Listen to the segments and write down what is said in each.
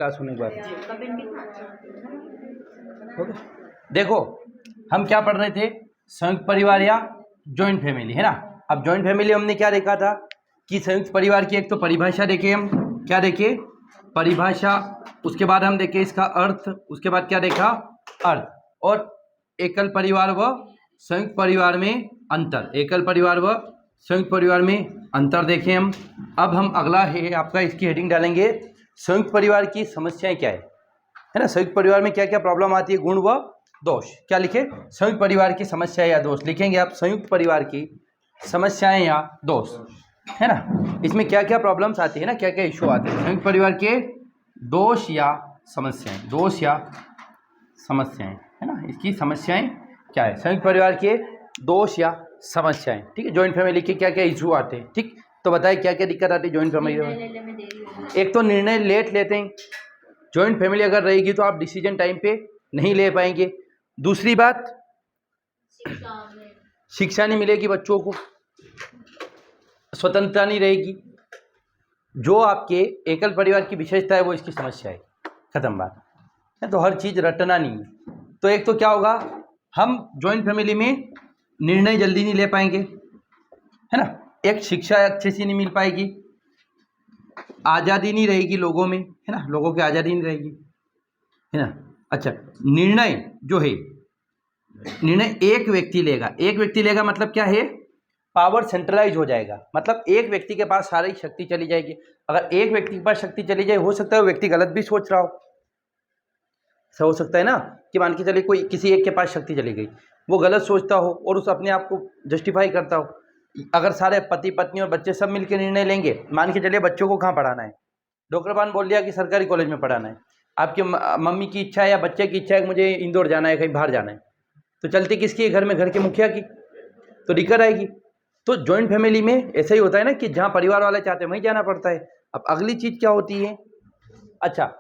Class होने के बाद। देखो हम क्या पढ़ रहे थे, संयुक्त परिवार या जॉइंट फैमिली, है ना। अब जॉइंट फैमिली हमने क्या देखा था कि संयुक्त परिवार की एक तो परिभाषा देखे, हम क्या देखे, परिभाषा, उसके बाद हम देखे इसका अर्थ, उसके बाद क्या देखा, अर्थ, और एकल परिवार व संयुक्त परिवार में अंतर, एकल परिवार व संयुक्त परिवार में अंतर देखें हम। अब हम अगला है आपका, इसकी हेडिंग डालेंगे संयुक्त परिवार की समस्याएं क्या है ना। संयुक्त परिवार में क्या क्या प्रॉब्लम आती है, गुण व दोष, क्या लिखे, संयुक्त परिवार की समस्याएं या दोष लिखेंगे आप, संयुक्त परिवार की समस्याएं या दोष, है ना। इसमें क्या क्या प्रॉब्लम्स आती है ना, क्या क्या इशू आते हैं, संयुक्त परिवार के दोष या समस्याएं, दोष या समस्याएं, है ना। इसकी समस्याएं क्या है, संयुक्त परिवार के दोष या समस्याएं, ठीक है। जॉइंट फैमिली के क्या क्या इशू आते हैं, ठीक, तो बताइए क्या क्या दिक्कत आती है जॉइंट फैमिली में। एक तो निर्णय लेट लेते हैं, जॉइंट फैमिली अगर रहेगी तो आप डिसीजन टाइम पे नहीं ले पाएंगे। दूसरी बात, शिक्षा नहीं मिलेगी बच्चों को, स्वतंत्रता नहीं रहेगी। जो आपके एकल परिवार की विशेषता है वो इसकी समस्या है, खत्म बात है। तो हर चीज़ रटना नहीं है। तो एक तो क्या होगा, हम जॉइंट फैमिली में निर्णय जल्दी नहीं ले पाएंगे, है ना। एक शिक्षा अच्छे से नहीं मिल पाएगी, आज़ादी नहीं रहेगी लोगों में, है ना, लोगों की आज़ादी नहीं रहेगी, है ना। अच्छा, निर्णय जो है, निर्णय एक व्यक्ति लेगा, एक व्यक्ति लेगा मतलब क्या है, पावर सेंट्रलाइज हो जाएगा, मतलब एक व्यक्ति के पास सारी शक्ति चली जाएगी। अगर एक व्यक्ति के पास शक्ति चली जाए, हो सकता है वो व्यक्ति गलत भी सोच रहा हो, ऐसा हो सकता है ना, कि मान के चलिए कोई किसी एक के पास शक्ति चली गई, वो गलत सोचता हो और उस अपने आप को जस्टिफाई करता हो। अगर सारे पति पत्नी और बच्चे सब मिलकर निर्णय लेंगे, मान के चलिए बच्चों को कहाँ पढ़ाना है, डॉक्टर बान बोल दिया कि सरकारी कॉलेज में पढ़ाना है, आपकी मम्मी की इच्छा है या बच्चे की इच्छा है कि मुझे इंदौर जाना है, कहीं बाहर जाना है, तो चलती किसकी है, घर में घर के मुखिया की, तो दिक्कत आएगी। तो जॉइंट फैमिली में ऐसा ही होता है ना, कि जहाँ परिवार वाले चाहते हैं वहीं जाना पड़ता है। अब अगली चीज़ क्या होती है, अच्छा,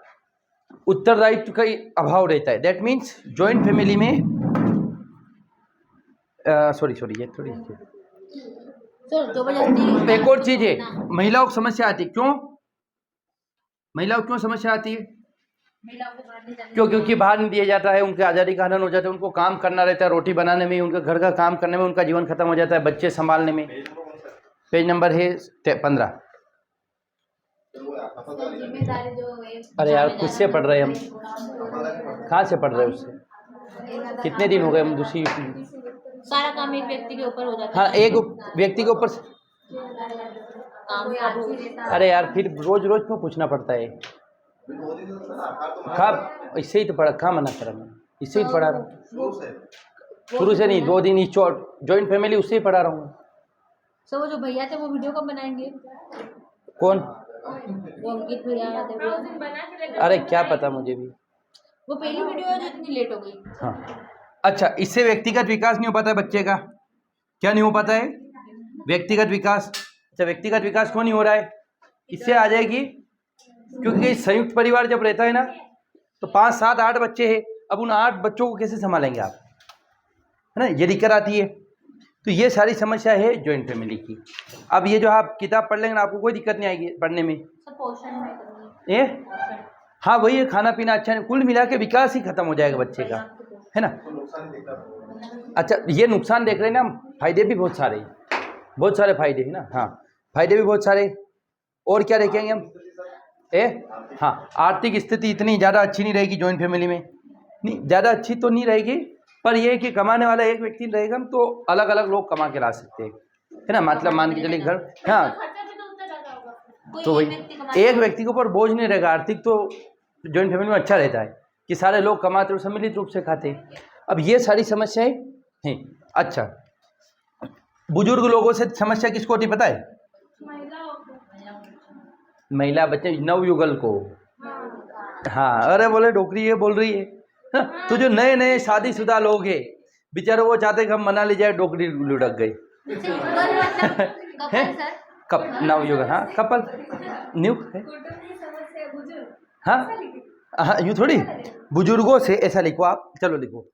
उत्तरदायित्व का अभाव रहता है। दैट मीन्स जॉइंट फैमिली में सॉरी ये थोड़ी एक और चीज़ है, महिलाओं को समस्या आती है। क्यों महिलाओं को क्यों समस्या आती है, क्योंकि बाहर नहीं दिया जाता है, उनकी आज़ादी का हनन हो जाता है, उनको काम करना रहता है, रोटी बनाने में, उनके घर का काम करने में उनका जीवन खत्म हो जाता है, बच्चे संभालने में। पेज नंबर है 15। अरे यार खुद से पढ़ रहे हैं हम, कहाँ से पढ़ रहे हैं उससे, कितने दिन हो गए हम दूसरी, सारा काम एक व्यक्ति के ऊपर हो जाता है। हाँ, एक व्यक्ति के ऊपर। अरे यार फिर रोज रोज क्यों पूछना पड़ता है, कब, इससे ही तो पढ़ा, कहाँ मना करा मैं, इससे ही पढ़ा रहा हूँ, शुरू से नहीं, 2 दिन ही जॉइंट फैमिली उससे ही पढ़ा रहा हूँ। सर वो जो भैया थे वो वीडियो कब बनाएंगे, कौन, वो अंकित भैया थे, अरे क्या पता मुझे भी, वो पहली वीडियो है जो इतनी लेट हो गई। हाँ, अच्छा, इससे व्यक्तिगत विकास नहीं हो पाता है बच्चे का, क्या नहीं हो पाता है, व्यक्तिगत विकास। अच्छा, व्यक्तिगत विकास क्यों नहीं हो रहा है, इससे आ जाएगी, क्योंकि संयुक्त परिवार जब रहता है ना, तो 5, 7, 8 बच्चे हैं, अब उन 8 बच्चों को कैसे संभालेंगे आप, है ना, ये दिक्कत आती है। तो ये सारी समस्या है जॉइंट फैमिली की। अब ये जो आप किताब पढ़ लेंगे ना, आपको कोई दिक्कत नहीं आएगी पढ़ने में, ये हाँ वही है, खाना पीना अच्छा नहीं, कुल मिला के विकास ही खत्म हो जाएगा बच्चे का, है ना। अच्छा, ये नुकसान देख रहे हैं ना हम, फायदे भी बहुत सारे फायदे हैं ना, हाँ फायदे भी बहुत सारे। और क्या देखेंगे हम, हाँ, आर्थिक स्थिति इतनी ज़्यादा अच्छी नहीं रहेगी जॉइंट फैमिली में, नहीं ज़्यादा अच्छी तो नहीं रहेगी, पर यह कि कमाने वाला एक व्यक्ति रहेगा तो अलग अलग लोग कमा के ला सकते हैं, है ना, मतलब मान के चलिए घर, हाँ, तो वही एक व्यक्ति के ऊपर बोझ नहीं रहेगा आर्थिक, तो जॉइंट फैमिली में अच्छा रहता है कि सारे लोग कमाते और सम्मिलित रूप से खाते हैं। अब ये सारी समस्याएं हैं। अच्छा, बुजुर्ग लोगों से समस्या किसको होती पता है, महिला बच्चे नवयुगल को, हाँ, अरे बोले डोकरी ये बोल रही है, हाँ, तो जो नए नए शादीशुदा लोग हैं बेचारे, वो चाहते कि हम मना ली जाए, डोकरी लुढ़क गई है, कप नवयुगल, हाँ कपल न्यू है, हाँ यूँ थोड़ी, बुजुर्गों से ऐसा लिखो आप, चलो लिखो,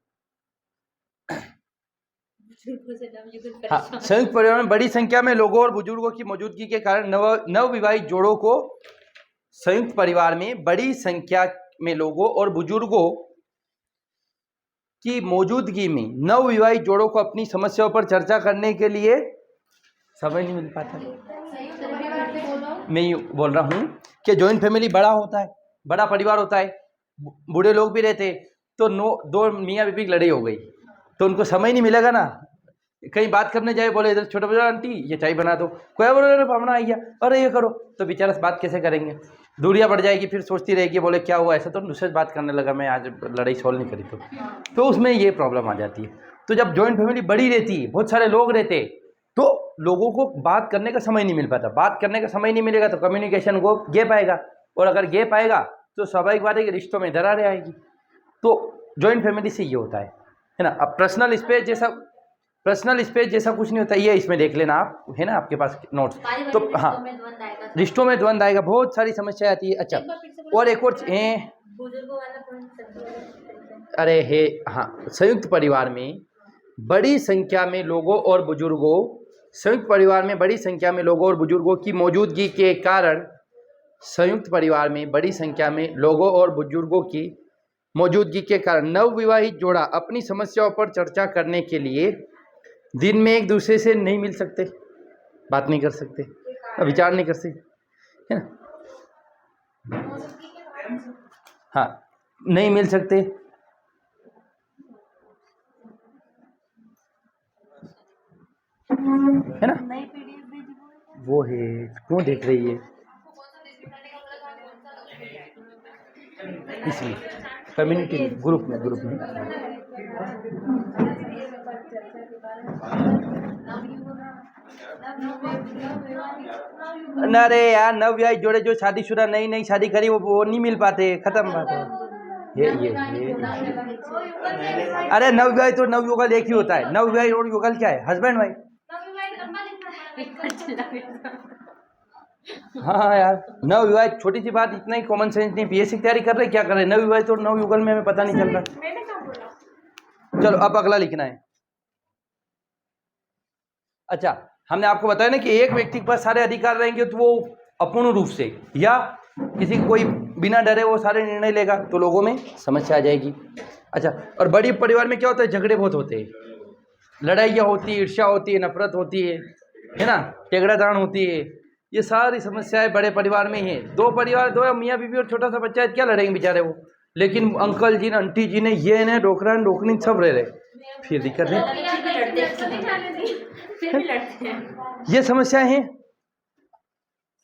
हाँ, संयुक्त परिवार में बड़ी संख्या में लोगों और बुजुर्गों की मौजूदगी के कारण नवविवाहित जोड़ों को संयुक्त परिवार में बड़ी संख्या में लोगों और बुजुर्गों की मौजूदगी में नवविवाहित जोड़ों को अपनी समस्याओं पर चर्चा करने के लिए समय नहीं मिल पाता। मैं यूँ बोल रहा हूँ कि जॉइंट फैमिली बड़ा होता है, बड़ा परिवार होता है, बूढ़े लोग भी रहते, तो दो मियाँ बीबी की लड़ाई हो गई तो उनको समय नहीं मिलेगा ना। कहीं बात करने जाए, बोले इधर छोटा बच्चा आंटी ये चाय बना दो, कोई बोले भावना आई गया अरे ये करो, तो बेचारा से बात कैसे करेंगे, दूरियां बढ़ जाएगी, फिर सोचती रहेगी बोले क्या हुआ ऐसा, तो दूसरे से बात करने लगा मैं आज लड़ाई सॉल्व नहीं करी, तो उसमें ये प्रॉब्लम आ जाती है। तो जब जॉइंट फैमिली बड़ी रहती है, बहुत सारे लोग रहते, तो लोगों को बात करने का समय नहीं मिल पाता। बात करने का समय नहीं मिलेगा तो कम्युनिकेशन को गैप आएगा, और अगर गैप आएगा तो स्वाभाविक बात है कि रिश्तों में दरारें आएगी। तो जॉइंट फैमिली से ये होता है ना। अब पर्सनल स्पेस जैसा कुछ नहीं होता, ये इसमें देख लेना आप, है ना आपके पास नोट्स। तो हाँ, रिश्तों में द्वंद्व आएगा, बहुत सारी समस्या आती है। अच्छा, और एक और बुजुर्गों वाला पॉइंट, अरे हे हाँ, संयुक्त परिवार में बड़ी संख्या में लोगों और बुजुर्गों की मौजूदगी के कारण, संयुक्त परिवार में बड़ी संख्या में लोगों और बुजुर्गों की मौजूदगी के कारण नवविवाहित जोड़ा अपनी समस्याओं पर चर्चा करने के लिए दिन में एक दूसरे से नहीं मिल सकते, बात नहीं कर सकते, विचार नहीं कर सकते, है ना। हाँ, नहीं मिल सकते, है ना। वो है, क्यों देख रही है इसलिए कम्युनिटी ग्रुप में अरे यार, नवविवाहित जोड़े जो शादीशुदा नई शादी करी वो नहीं मिल पाते, खत्म बात है। ये अरे नवविवाहित और नवयुगल एक ही होता है। नवविवाहित और युगल क्या है? Husband wife. हाँ यार, नवविवाहित छोटी सी बात, इतना ही कॉमन सेंस नहीं। पीएससी की तैयारी कर रहे, क्या कर रहे? नवविवाहित और नवयुगल में हमें पता नहीं चल रहा। चलो अब अगला लिखना है। अच्छा, हमने आपको बताया ना कि एक व्यक्ति के पास सारे अधिकार रहेंगे तो वो अपूर्ण रूप से या किसी कोई बिना डरे वो सारे निर्णय लेगा, तो लोगों में समस्या आ जाएगी। अच्छा, और बड़ी परिवार में क्या होता है? झगड़े बहुत होते हैं, लड़ाइयाँ होती है, ईर्ष्या होती है, नफरत होती है ना, टेगड़ादान होती है। ये सारी समस्याएं बड़े परिवार में ही है। दो परिवार, दो मियाँ बीवी और छोटा सा बच्चा है, क्या लड़ेंगे बेचारे वो, लेकिन अंकल जी ने, आंटी जी ने, ये ने, डोकरा डोकनी सब रह रहे, फिर दिक्कत है। ये समस्याएं हैं,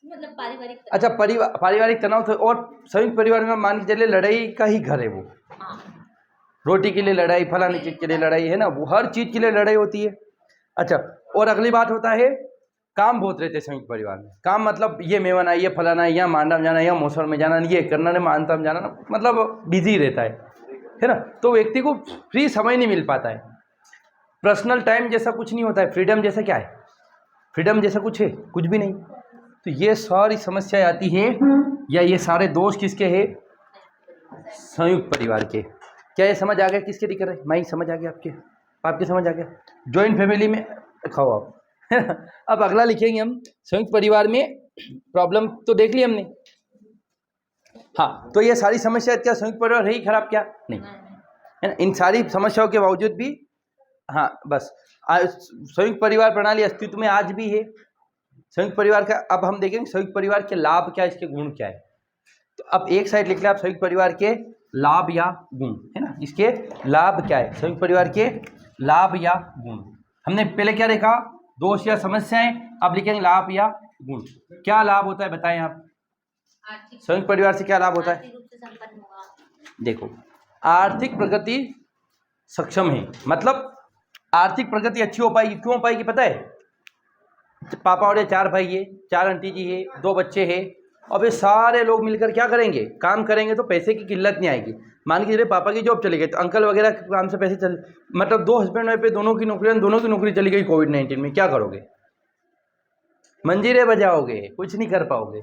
मतलब पारिवारिक। अच्छा, पारिवारिक तनाव तो, और संयुक्त परिवार में मान के चलिए लड़ाई का ही घर है वो। रोटी के लिए लड़ाई, फलानी चीज के लिए लड़ाई, है ना, वो हर चीज के लिए लड़ाई होती है। अच्छा, और अगली बात होता है, काम बहुत रहते हैं संयुक्त परिवार में। काम मतलब ये मेहमान आई, ये फलाना, या मांडा में जाना, या मौसम में जाना, ये करना, ने मानता में जाना, मतलब बिजी रहता है ना। तो व्यक्ति को फ्री समय नहीं मिल पाता है। पर्सनल टाइम जैसा कुछ नहीं होता है। फ्रीडम जैसा क्या है? फ्रीडम जैसा कुछ है? कुछ भी नहीं। तो ये सारी समस्याएं आती हैं, या ये सारे दोष किसके हैं? संयुक्त परिवार के। क्या ये समझ आ गया किसके दिक्कत है? मैं समझ आ गया, आपके समझ आ गया। जॉइंट फैमिली में खाओ आप। अब अगला लिखेंगे हम, संयुक्त परिवार में प्रॉब्लम तो देख ली हमने। हाँ, तो ये सारी समस्या, क्या संयुक्त परिवार है ही खराब? क्या नहीं, है ना। इन सारी समस्याओं के बावजूद भी, हाँ बस, संयुक्त परिवार प्रणाली अस्तित्व में आज भी है। संयुक्त परिवार का अब हम देखेंगे संयुक्त परिवार के लाभ क्या है, इसके गुण क्या है। तो अब एक साइड लिख ले आप, संयुक्त परिवार के लाभ या गुण, है ना। इसके लाभ क्या है? संयुक्त परिवार के लाभ या गुण। हमने पहले क्या देखा? दोष या समस्याएं। अब लिखेंगे लाभ या गुण। क्या लाभ होता है बताएं आप? संयुक्त परिवार से क्या लाभ होता है? देखो, आर्थिक प्रगति सक्षम है, मतलब आर्थिक प्रगति अच्छी हो पाएगी। क्यों हो पाएगी पता है? पापा और 4 भाई है, 4 आंटी जी है, 2 बच्चे हैं। अब ये सारे लोग मिलकर क्या करेंगे? काम करेंगे, तो पैसे की किल्लत नहीं आएगी। मान के चलिए पापा की जॉब चली गई, तो अंकल वगैरह के काम से पैसे चल, मतलब 2 हस्बैंड वाइफ पे दोनों की नौकरी चली गई कोविड-19 में, क्या करोगे? मंजीरे बजाओगे, कुछ नहीं कर पाओगे।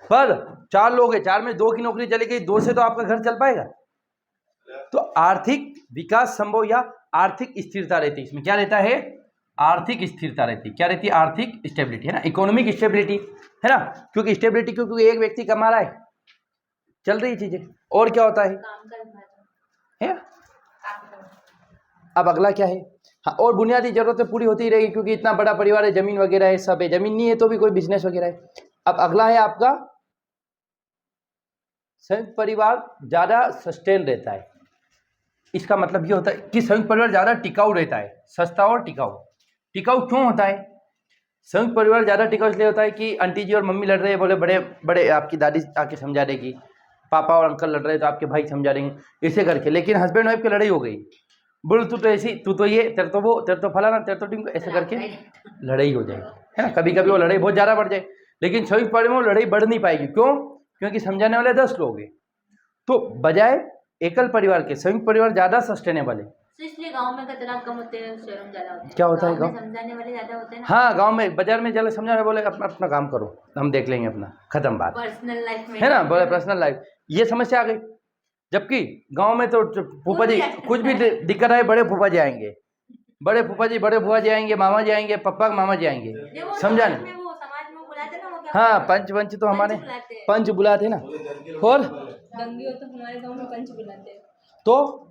पर 4 लोग हैं, 4 में 2 की नौकरी चली गई, 2 से तो आपका घर चल पाएगा। तो आर्थिक विकास संभव या आर्थिक स्थिरता रहती है। इसमें क्या रहता है? आर्थिक स्थिरता रहती है। क्या रहती है? आर्थिक स्टेबिलिटी, है ना, इकोनॉमिक स्टेबिलिटी, है ना, क्योंकि स्टेबिलिटी क्योंकि एक व्यक्ति कमा रहा है, चल रही चीजें। और क्या होता है? काम का विभाजन है? काम अब अगला क्या है? हाँ, और बुनियादी जरूरतें पूरी होती रहेगी क्योंकि इतना बड़ा परिवार है, जमीन वगैरह है, सब है। जमीन नहीं है तो भी कोई बिजनेस वगैरह है। अब अगला है आपका संयुक्त परिवार ज्यादा सस्टेन रहता है। इसका मतलब ये होता है कि संयुक्त परिवार ज्यादा टिकाऊ रहता है, सस्ता और टिकाऊ। टिकाऊ क्यों होता है? संयुक्त परिवार ज्यादा टिकाऊ इसलिए होता है कि आंटी जी और मम्मी लड़ रहे हैं, बोले बड़े बड़े आपकी दादी आके समझा देगी, पापा और अंकल लड़ रहे हैं तो आपके भाई समझा देंगे, ऐसे करके। लेकिन हस्बैंड वाइफ की लड़ाई हो गई, बोल तू तो ऐसी, तू तो ये, तेरे तो वो, तेरे तो फलाना, तेरे तो टीम, ऐसे करके लड़ाई हो जाएगी, है ना। कभी कभी वो लड़ाई बहुत ज़्यादा बढ़ जाए, लेकिन संयुक्त परिवार में वो लड़ाई बढ़ नहीं पाएगी। क्यों? क्योंकि समझाने वाले 10 लोग हैं। तो बजाय एकल परिवार के संयुक्त परिवार ज़्यादा सस्टेनेबल है। तो इसलिए गांव में कचरा कम होते हैं, शहरों में ज्यादा होते हैं। क्या होता है गाँव में गाँव? समझाने वाले ज्यादा होते हैं ना। हाँ, गांव में, बाजार में चले समझाने, बोले अपना अपना काम करो, हम देख लेंगे अपना, खत्म बात, पर्सनल लाइफ में है ना, बोले पर्सनल लाइफ, ये समस्या आ गई। जबकि गांव में तो फूफा जी कुछ भी दिक्कत आए, बड़े फूफा जी आएंगे, बड़े फूफा जी, बड़े फूफा जी आएंगे, मामा जी आएंगे, पप्पा मामा जी आएंगे समझाने। समाज में बुलाते ना, वो क्या हाँ, पंच पंच तो हमारे पंच बुलाते ना। और दंगे हो तो हमारे गांव में पंच बुलाते हैं। तो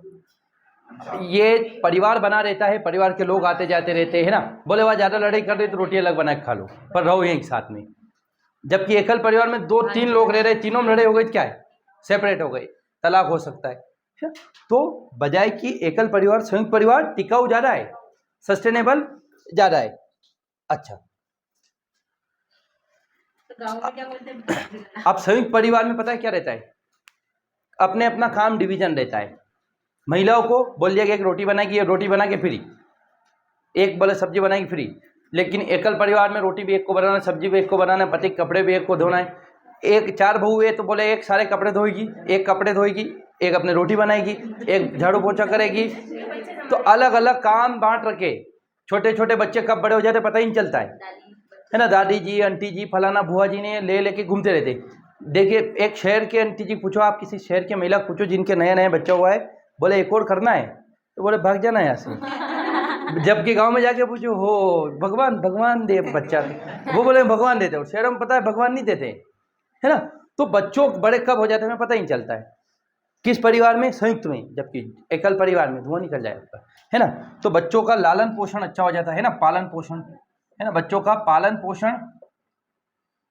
ये परिवार बना रहता है, परिवार के लोग आते जाते रहते हैं ना। बोले वह ज्यादा लड़ाई कर रहे तो रोटी अलग बना के खा लो, पर रहो एक साथ में। जबकि एकल परिवार में 2-3 लोग रह रहे, तीनों में लड़ाई हो गई, क्या है? सेपरेट हो गई, तलाक हो सकता है। तो बजाय कि एकल परिवार, संयुक्त परिवार टिकाऊ ज्यादा है, सस्टेनेबल ज्यादा है। अच्छा, तो गांव में क्या बोलते हैं? अब संयुक्त परिवार में पता है क्या रहता है? अपने अपना काम डिवीजन रहता है। महिलाओं को बोल दिया कि एक रोटी बनाएगी, ये रोटी बना के फ्री, एक बोले सब्जी बनाएगी फ्री। लेकिन एकल परिवार में रोटी भी एक को बनाना, सब्जी भी एक को बनाना, पति के कपड़े भी एक को धोना है। एक 4 बहू है तो बोले एक सारे कपड़े धोएगी, एक कपड़े धोएगी, एक अपने रोटी बनाएगी, एक झाड़ू पोछा करेगी। तो अलग अलग काम बांट रखे। छोटे छोटे बच्चे कब बड़े हो जाते पता ही नहीं चलता है ना। दादी जी, आंटी जी, फलाना बुआ जी ने ले लेके घूमते रहते। देखिए, एक शहर के आंटी जी पूछो, आप किसी शहर के महिला पूछो जिनके नया नया बच्चा हुआ है, बोले एक और करना है, तो बोले भाग जाना है यहाँ से। जबकि गांव में जाके पूछो, हो भगवान भगवान दे बच्चा, वो बोले भगवान देते हो। शहरों में पता है भगवान नहीं देते, है ना। तो बच्चों बड़े कब हो जाते हैं पता ही नहीं चलता है। किस परिवार में? संयुक्त में। जबकि एकल परिवार में धुआं निकल जाएगा, है ना। तो बच्चों का लालन पोषण अच्छा हो जाता है ना, पालन पोषण, है ना। बच्चों का पालन पोषण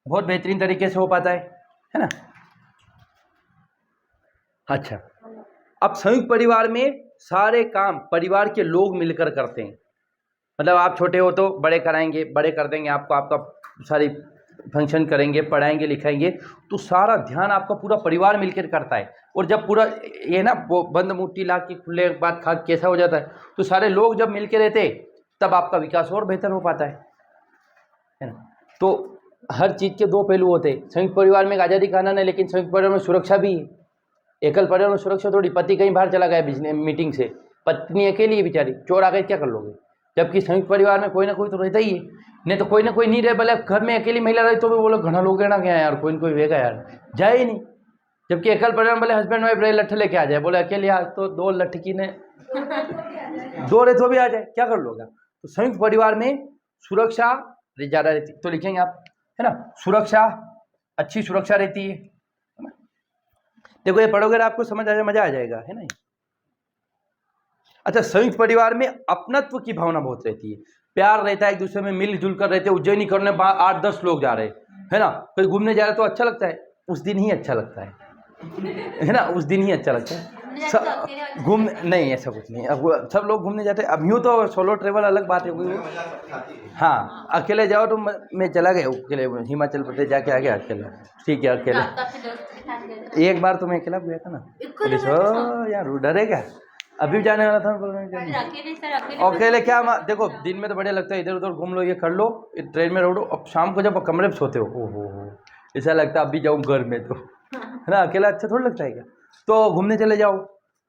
बहुत बेहतरीन तरीके से हो पाता है ना। अच्छा, अब संयुक्त परिवार में सारे काम परिवार के लोग मिलकर करते हैं। मतलब आप छोटे हो तो बड़े कराएंगे, बड़े कर देंगे आपको, आपका सारी फंक्शन करेंगे, पढ़ाएंगे, लिखाएंगे, तो सारा ध्यान आपका पूरा परिवार मिलकर करता है। और जब पूरा ये ना वो बंद मुट्ठी ला के खुले बात खा कैसा हो जाता है, तो सारे लोग जब मिलकर रहते तब आपका विकास और बेहतर हो पाता है ना। तो हर चीज़ के 2 पहलू होते हैं। संयुक्त परिवार में एक आज़ादी कानून है, लेकिन संयुक्त परिवार में सुरक्षा भी है। एकल परिवार में सुरक्षा थोड़ी, पति कहीं बाहर चला गया बिजनेस मीटिंग से, पत्नी अकेली है बेचारी, चोर आ गए, क्या कर लोगे। जबकि संयुक्त परिवार में कोई ना कोई तो रहता ही है, नहीं तो कोई ना कोई नहीं रहे। भले घर में अकेली महिला रही तो भी बोलो घना लोग ना क्या यार, कोई ना कोई वेगा यार, जाए ही नहीं। जबकि एकल परिवार में बोले हस्बैंड वाइफ रहे, लट्ठे लेके आ जाए, बोले अकेले आज तो 2 लट्ठकी ने 2 रहे तो भी आ जाए, क्या कर लोगे। तो संयुक्त परिवार में सुरक्षा ज़्यादा रहती, तो लिखेंगे आप, है ना, सुरक्षा, अच्छी सुरक्षा रहती है। देखो ये पढ़ोगे ना आपको समझ आ जाए, मजा आ जाएगा, है ना। अच्छा, संयुक्त परिवार में अपनत्व की भावना बहुत रहती है, प्यार रहता है, एक दूसरे में मिलजुल कर रहते हैं। उज्जैनी करने 8-10 लोग जा रहे हैं ना, कहीं घूमने जा रहे तो अच्छा लगता है, उस दिन ही अच्छा लगता है ना, उस दिन ही अच्छा लगता है। घूमने नहीं, ऐसा कुछ नहीं, अब सब लोग घूमने जाते हैं। अब यूँ तो सोलो ट्रेवल अलग बात है। हाँ, अकेले जाओ तो मैं चला गया अकेले हिमाचल प्रदेश जाके आ गया अकेले, ठीक है अकेले। एक बार तो मैं अकेला गया था ना, पुलिस हो यार डरे क्या, अभी भी जाने वाला था। अकेले क्या देखो, दिन में तो बढ़िया लगता है, इधर उधर घूम लो, ये कर लो, ट्रेन में रहो। अब शाम को जब कमरे में सोते हो, ओहो ऐसा लगता है अभी जाऊँ घर में, तो है ना, अकेला अच्छा थोड़ा लगता है क्या। तो घूमने चले जाओ।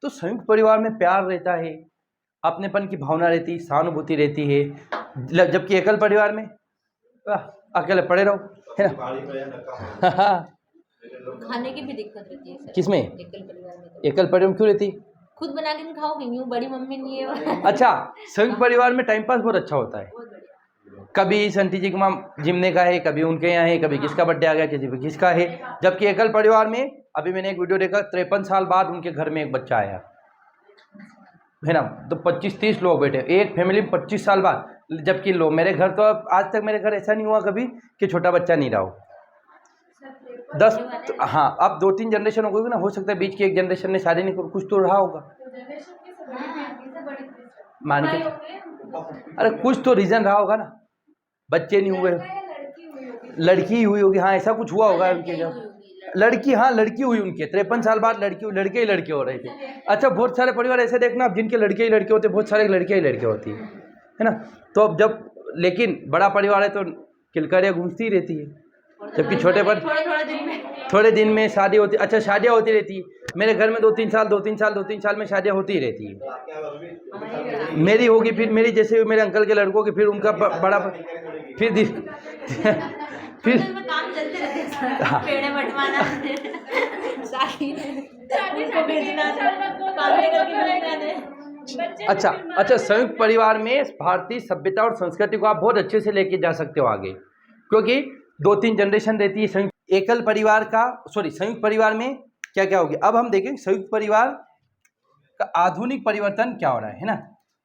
तो संयुक्त परिवार में प्यार रहता है, अपनेपन की भावना रहती है, सहानुभूति रहती है। जबकि एकल परिवार में अकेले पड़े रहो, है ना। खाने की भी दिक्कत रहती है किसमें? एकल परिवार में। एकल परिवार में क्यों रहती? खुद बना के खाओगे यूँ बड़ी मम्मी नहीं है वो। अच्छा, संयुक्त परिवार में टाइम पास बहुत अच्छा होता है। बहुत बढ़िया। कभी संटी जी के वहाँ जिमने का है, कभी उनके यहाँ है, कभी किसका बर्थडे आ गया, किसी पे किसका है। जबकि एकल परिवार में अभी मैंने एक वीडियो देखा, 53 साल बाद उनके घर में एक बच्चा आया है ना, तो 25-30 लोग बैठे एक फैमिली में 25 साल बाद। जबकि लोग मेरे घर तो अब आज तक मेरे घर ऐसा नहीं हुआ कभी कि छोटा बच्चा नहीं रहा हो। 10 हाँ, अब 2-3 जनरेशन हो गई ना, हो सकता है बीच की एक जनरेशन ने शादी नहीं, कुछ तो रहा होगा मान के। अरे कुछ तो रीज़न रहा होगा ना, बच्चे नहीं हुए, लड़की हुई होगी, हाँ ऐसा कुछ हुआ होगा उनके जब लड़की, हाँ लड़की हुई उनके 53 साल बाद लड़की, लड़के ही लड़के हो रहे थे। अच्छा, बहुत सारे परिवार ऐसे देखना आप जिनके लड़के ही लड़के होते, बहुत सारे लड़के ही लड़के होती है ना। तो अब जब लेकिन बड़ा परिवार है तो किलकारियाँ घूमती ही रहती है, जबकि छोटे पर थोड़े दिन में शादी होती। अच्छा, शादियाँ होती रहती है मेरे घर में 2-3 साल में शादियाँ होती ही रहती है। मेरी होगी, फिर मेरी जैसे मेरे अंकल के लड़कों की, फिर उनका बड़ा, फिर फिर काम चलते रहते हैं, पेड़े बंटवाना, उनको भेजना, काम करके भेजना। अच्छा, संयुक्त परिवार में भारतीय सभ्यता और संस्कृति को आप बहुत अच्छे से लेके जा सकते हो आगे, क्योंकि 2-3 जनरेशन रहती है। संयुक्त परिवार में क्या क्या होगी। अब हम देखें संयुक्त परिवार का आधुनिक परिवर्तन क्या हो रहा है ना,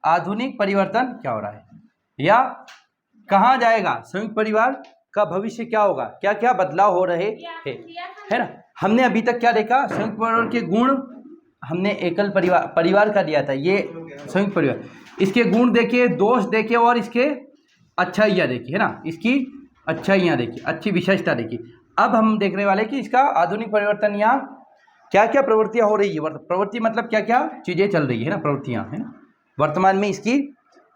आधुनिक परिवर्तन क्या हो रहा है या कहाँ जाएगा, संयुक्त परिवार का भविष्य क्या होगा, क्या क्या बदलाव हो रहे हैं, है ना। हमने अभी तक क्या देखा, संयुक्त परिवार के गुण हमने एकल परिवार का दिया था, ये संयुक्त परिवार, इसके गुण देखे, दोष देखे और इसके अच्छाइयाँ देखी, है ना, इसकी अच्छाइयाँ देखी, अच्छी विशेषता देखी। अब हम देखने वाले कि इसका आधुनिक परिवर्तन यहाँ क्या क्या प्रवृत्तियाँ हो रही है, प्रवृत्ति मतलब क्या क्या चीज़ें चल रही है ना, प्रवृत्तियाँ, है ना, वर्तमान में इसकी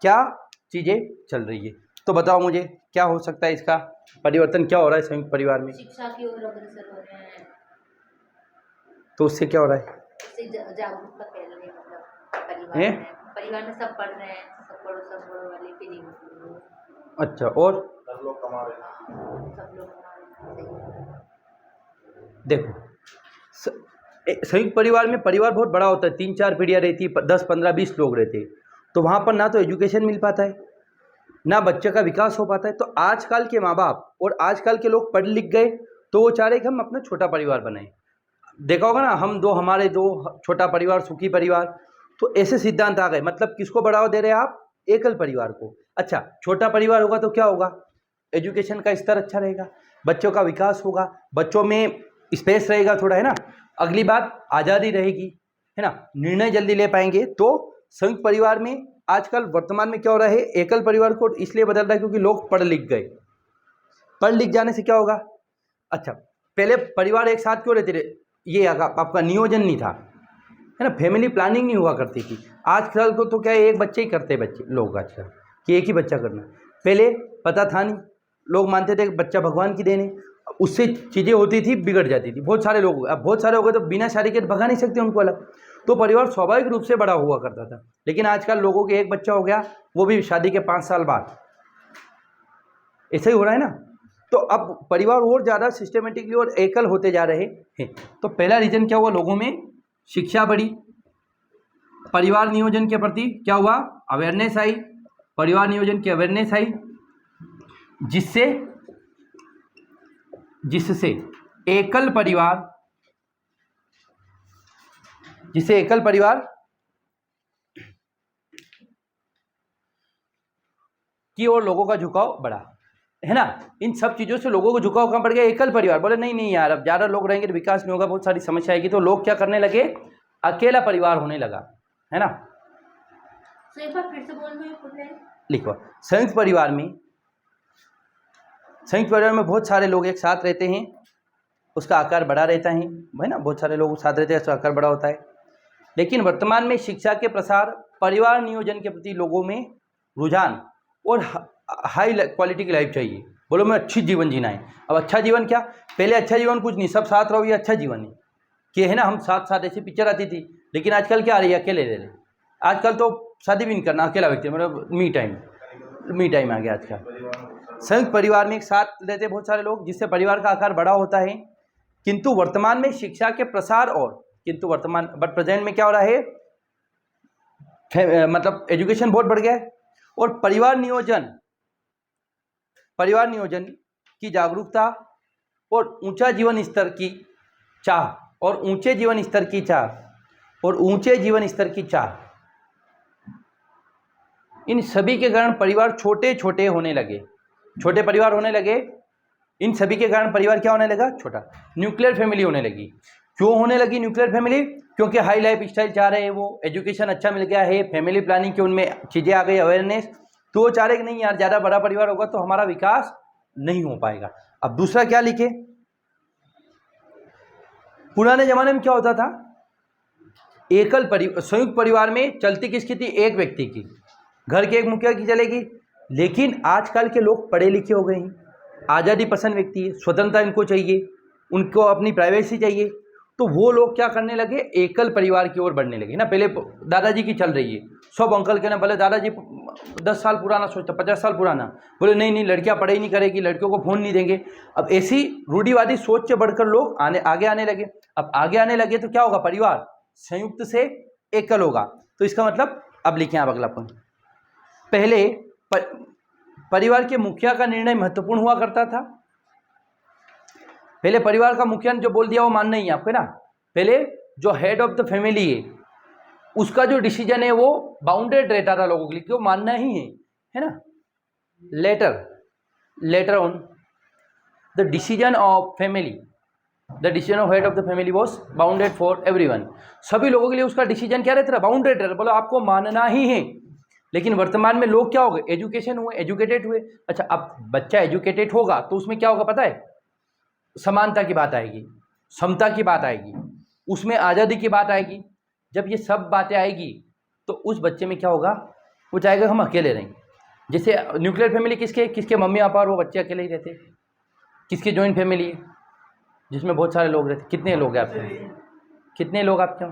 क्या चीज़ें चल रही है। तो बताओ मुझे क्या हो सकता है, इसका परिवर्तन क्या हो रहा है संयुक्त परिवार में। शिक्षा की ओर अग्रसर हो रहे हैं, तो उससे क्या हो रहा है, जागरूकता फैल रही है, मतलब परिवार में सब पढ़ रहे हैं, सब बड़ों वाली फीलिंग। अच्छा, और सब लोग कमा रहे हैं। देखो संयुक्त परिवार में परिवार बहुत बड़ा होता है, 3-4 पीढ़ियाँ रहती है, 10-15-20 लोग रहते हैं, तो वहाँ पर ना तो एजुकेशन मिल पाता है, ना बच्चे का विकास हो पाता है। तो आजकल के माँ बाप और आजकल के लोग पढ़ लिख गए तो वो चाह रहे कि हम अपना छोटा परिवार बनाएं। देखा होगा ना, हमारे दो छोटा परिवार सुखी परिवार, तो ऐसे सिद्धांत आ गए। मतलब किसको बढ़ावा दे रहे हैं आप, एकल परिवार को। अच्छा, छोटा परिवार होगा तो क्या होगा, एजुकेशन का स्तर अच्छा रहेगा, बच्चों का विकास होगा, बच्चों में स्पेस रहेगा थोड़ा, है ना। अगली बात आज़ादी रहेगी, है ना, निर्णय जल्दी ले पाएंगे। तो संयुक्त परिवार में आजकल वर्तमान में क्या हो रहा है, एकल परिवार को इसलिए बदल रहा है क्योंकि लोग पढ़ लिख गए। पढ़ लिख जाने से क्या होगा, अच्छा पहले परिवार एक साथ क्यों रहते थे, ये आपका नियोजन नहीं था, है ना, फैमिली प्लानिंग नहीं हुआ करती थी। आजकल को तो क्या है, एक बच्चे ही करते बच्चे लोग आजकल, कि एक ही बच्चा करना। पहले पता था नहीं, लोग मानते थे कि बच्चा भगवान की देन है, उससे चीज़ें होती थी, बिगड़ जाती थी। बहुत सारे लोग, अब बहुत सारे हो गए तो बिना शादी के भगा नहीं सकते उनको अलग। तो परिवार स्वाभाविक रूप से बड़ा हुआ करता था, लेकिन आजकल लोगों के एक बच्चा हो गया, वो भी शादी के 5 साल बाद, ऐसा ही हो रहा है ना। तो अब परिवार और ज़्यादा सिस्टमेटिकली और एकल होते जा रहे हैं। तो पहला रीजन क्या हुआ, लोगों में शिक्षा बढ़ी, परिवार नियोजन के प्रति क्या हुआ, अवेयरनेस आई, परिवार नियोजन की अवेयरनेस आई, जिससे एकल परिवार की ओर लोगों का झुकाव बढ़ा, है ना। इन सब चीज़ों से लोगों को झुकाव कहाँ पड़ गया, एकल परिवार। बोले नहीं यार, अब ज़्यादा लोग रहेंगे तो विकास नहीं होगा, बहुत सारी समस्या आएगी। तो लोग क्या करने लगे, अकेला परिवार होने लगा, है ना। तो एक बार फिर से बोल दो, लिखो, संयुक्त परिवार में बहुत सारे लोग एक साथ रहते हैं, उसका आकार बड़ा रहता है ना, बहुत सारे लोग साथ रहते हैं, उसका आकार बड़ा होता है। लेकिन वर्तमान में शिक्षा के प्रसार, परिवार नियोजन के प्रति लोगों में रुझान और हाई क्वालिटी की लाइफ चाहिए। बोलो मैं अच्छी जीवन जीना है। अब अच्छा जीवन क्या, पहले अच्छा जीवन कुछ नहीं, सब साथ रहो, ये अच्छा जीवन है कि, है ना, हम साथ साथ, ऐसी पिक्चर आती थी। लेकिन आजकल क्या आ रही है, अकेले रह रहे। आजकल तो शादी भी नहीं करना, अकेला व्यक्ति, मतलब मी टाइम आ गया आजकल। संयुक्त परिवार में एक साथ रहते बहुत सारे लोग, जिससे परिवार का आकार बड़ा होता है। किंतु वर्तमान में शिक्षा के प्रसार और बट प्रेजेंट में क्या हो रहा है, मतलब एजुकेशन बहुत बढ़ गया है। और परिवार नियोजन की जागरूकता और ऊंचा जीवन स्तर की चाह और ऊंचे जीवन स्तर की चाह, इन सभी के कारण परिवार छोटे छोटे होने लगे, छोटे परिवार होने लगे। इन सभी के कारण परिवार क्या होने लगा? छोटा। न्यूक्लियर फैमिली होने लगी। क्यों होने लगी न्यूक्लियर फैमिली? क्योंकि हाई लाइफ स्टाइल चाह रहे हैं, वो एजुकेशन अच्छा मिल गया है, फैमिली प्लानिंग की उनमें चीज़ें आ गई, अवेयरनेस, तो वो चाह रहे कि नहीं यार ज़्यादा बड़ा परिवार होगा तो हमारा विकास नहीं हो पाएगा। अब दूसरा क्या लिखे? पुराने जमाने में क्या होता था? संयुक्त परिवार में चलती किसकी थी? एक व्यक्ति की, घर के एक मुखिया की चलेगी। लेकिन आजकल के लोग पढ़े लिखे हो गए हैं, आज़ादी पसंद व्यक्ति है, स्वतंत्रता इनको चाहिए, उनको अपनी प्राइवेसी चाहिए, तो वो लोग क्या करने लगे? एकल परिवार की ओर बढ़ने लगे ना। पहले दादाजी की चल रही है, सब अंकल के ना, बोले दादाजी 10 साल पुराना सोचता, 50 साल पुराना, बोले नहीं नहीं लड़कियां पढ़ाई नहीं करेगी, लड़कियों को फोन नहीं देंगे। अब ऐसी रूढ़िवादी सोच से बढ़कर लोग आगे आने लगे। अब आगे आने लगे तो क्या होगा? परिवार संयुक्त से एकल होगा। तो इसका मतलब अब लिखें आप अगला पॉइंट। पहले परिवार के मुखिया का निर्णय महत्वपूर्ण हुआ करता था। पहले परिवार का मुखिया ने जो बोल दिया वो मानना ही है आपको ना। पहले जो हेड ऑफ द फैमिली है उसका जो डिसीजन है वो बाउंडेड रहता था लोगों के लिए, क्यों? मानना ही है ना। Later on the decision of family, the decision of head of the family was bounded for everyone. सभी लोगों के लिए उसका डिसीजन क्या रहता था? बाउंडेड रहता। बोलो आपको मानना ही है। लेकिन वर्तमान में लोग क्या हो गए? एजुकेटेड हुए। अच्छा, अब बच्चा एजुकेटेड होगा तो उसमें क्या होगा पता है? समानता की बात आएगी, समता की बात आएगी, उसमें आज़ादी की बात आएगी। जब ये सब बातें आएगी तो उस बच्चे में क्या होगा? वो चाहेगा हम अकेले रहें। जैसे न्यूक्लियर फैमिली किसके मम्मी पापा और वो बच्चे अकेले ही रहते। किसकी जॉइंट फैमिली है जिसमें बहुत सारे लोग रहते? कितने लोग हैं आपके यहाँ? कितने लोग आपके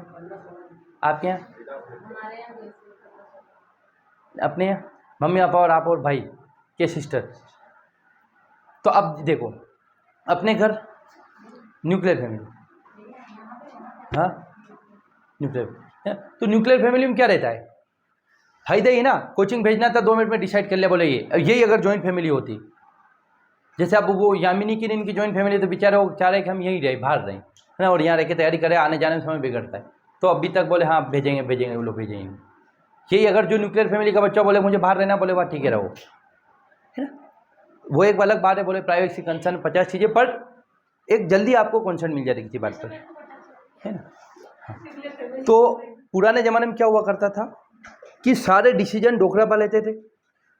यहाँ? अपने यहाँ मम्मी पापा और आप और भाई के सिस्टर। तो अब देखो अपने घर न्यूक्लियर फैमिली, हाँ न्यूक्लियर। तो न्यूक्लियर फैमिली में क्या रहता है? फायदा ही ना, कोचिंग भेजना था 2 मिनट में डिसाइड कर लिया, बोले ये। यही अगर जॉइंट फैमिली होती, जैसे अब वो यामिनी की इनकी जॉइंट फैमिली, तो बेचारे वो चाह रहे कि हम यहीं रहे, बाहर रहें, है ना, और यहाँ रह के तैयारी करें, आने जाने में समय बिगड़ता है। तो अभी तक बोले हाँ भेजेंगे वो लोग भेजेंगे। यही अगर जो न्यूक्लियर फैमिली का बच्चा बोले मुझे बाहर रहना, बोले वाह ठीक है रहो, है ना। वो एक अलग बात है, बोले प्राइवेसी कंसर्न 50 चीज़ें, पर एक जल्दी आपको कंसर्न मिल जाती किसी बात पर, है ना। हाँ। तो पुराने ज़माने में क्या हुआ करता था कि सारे डिसीजन डोकरा पा लेते थे,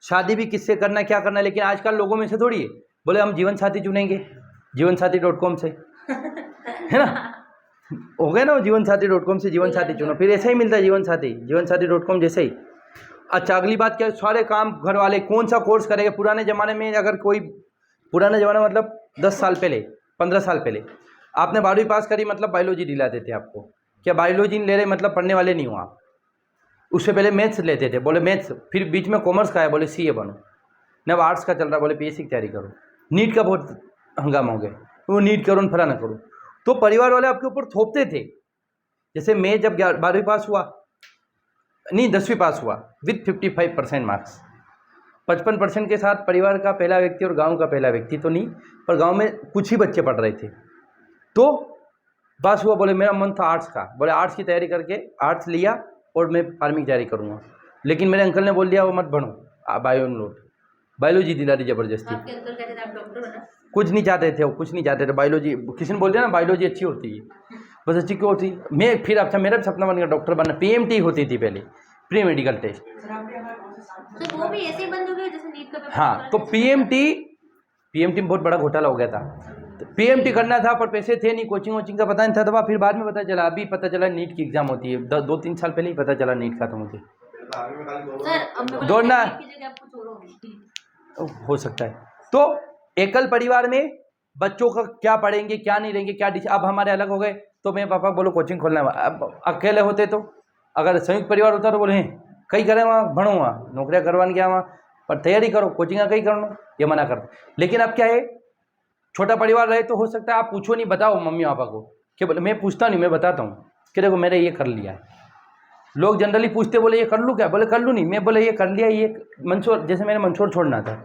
शादी भी किससे करना क्या करना। लेकिन आजकल लोगों में से थोड़ी है, बोले हम जीवन साथी चुनेंगे जीवनसाथी.com से, है ना। हो गया ना, जीवनसाथी.com से जीवन साथी चुनो, फिर ऐसा ही मिलता है जीवनसाथी.com जैसे ही। अच्छा, अगली बात क्या है? सारे काम घर वाले, कौन सा कोर्स करेंगे? पुराने ज़माने में अगर कोई, पुराने ज़माना मतलब 10 साल पहले, 15 साल पहले आपने 12वीं पास करी मतलब बायोलॉजी दिलाते थे आपको। क्या बायोलॉजी ले रहे मतलब पढ़ने वाले नहीं हो आप। उससे पहले मैथ्स लेते थे, बोले मैथ्स, फिर बीच में कॉमर्स का है, बोले सीए बनो। न आर्ट्स का चल रहा, बोले पीएससी की तैयारी करो। नीट का बहुत हंगामा हो गया, वो नीट करो फलाना करो। तो परिवार वाले आपके ऊपर थोपते थे। जैसे मैं जब 12वीं पास हुआ, नहीं 10वीं पास हुआ विथ 55% मार्क्स, 55% के साथ परिवार का पहला व्यक्ति और गांव का पहला व्यक्ति तो नहीं, पर गांव में कुछ ही बच्चे पढ़ रहे थे। तो पास हुआ, बोले मेरा मन था आर्ट्स का, बोले आर्ट्स की तैयारी करके आर्ट्स लिया और मैं फार्मिंग की तैयारी करूँगा। लेकिन मेरे अंकल ने बोल दिया वो मत बढ़ो, बायोलॉजी दिला दी जबरदस्ती। आपके अंकल कहते थे आप डॉक्टर बना? कुछ नहीं चाहते थे, वो कुछ नहीं चाहते थे। बायोलॉजी किसी ने बोल दिया ना बायोलॉजी अच्छी होती है, बस अच्छी क्यों होती। मैं फिर अच्छा, मेरा भी सपना बन गया डॉक्टर बनना। पीएमटी होती थी पहले, प्री मेडिकल टेस्ट। तो वो भी ऐसे ही बंद हो गया जैसे नीट का पेपर। हाँ, तो पीएमटी में बहुत बड़ा घोटाला हो गया था। तो पीएमटी करना था पर पैसे थे नहीं, कोचिंग का पता नहीं था। तो फिर बाद में पता चला, अभी पता चला नीट की एग्जाम होती है। 2-3 साल पहले ही पता चला नीट का। तो मुझे दौड़ना हो सकता है। तो एकल परिवार में बच्चों का क्या पढ़ेंगे क्या नहीं रहेंगे क्या अब हमारे अलग हो गए। तो मैं पापा बोलो कोचिंग खोलना है। अब अकेले होते तो, अगर संयुक्त परिवार होता तो बोले कहीं करें वहाँ भणो, वहाँ नौकरियाँ करवाने गया, वहाँ पर तैयारी करो, कोचिंग कहीं करो, ये मना करते। लेकिन अब क्या है, छोटा परिवार रहे तो हो सकता है आप पूछो नहीं, बताओ मम्मी पापा को कि बोले, मैं पूछता नहीं, मैं बताता हूँ कि देखो मैंने ये कर लिया है। लोग जनरली पूछते, बोले ये कर लूँ क्या, बोले कर लूँ नहीं, मैं बोले ये कर लिया, ये मंदसौर, जैसे मैंने मंदसौर छोड़ना था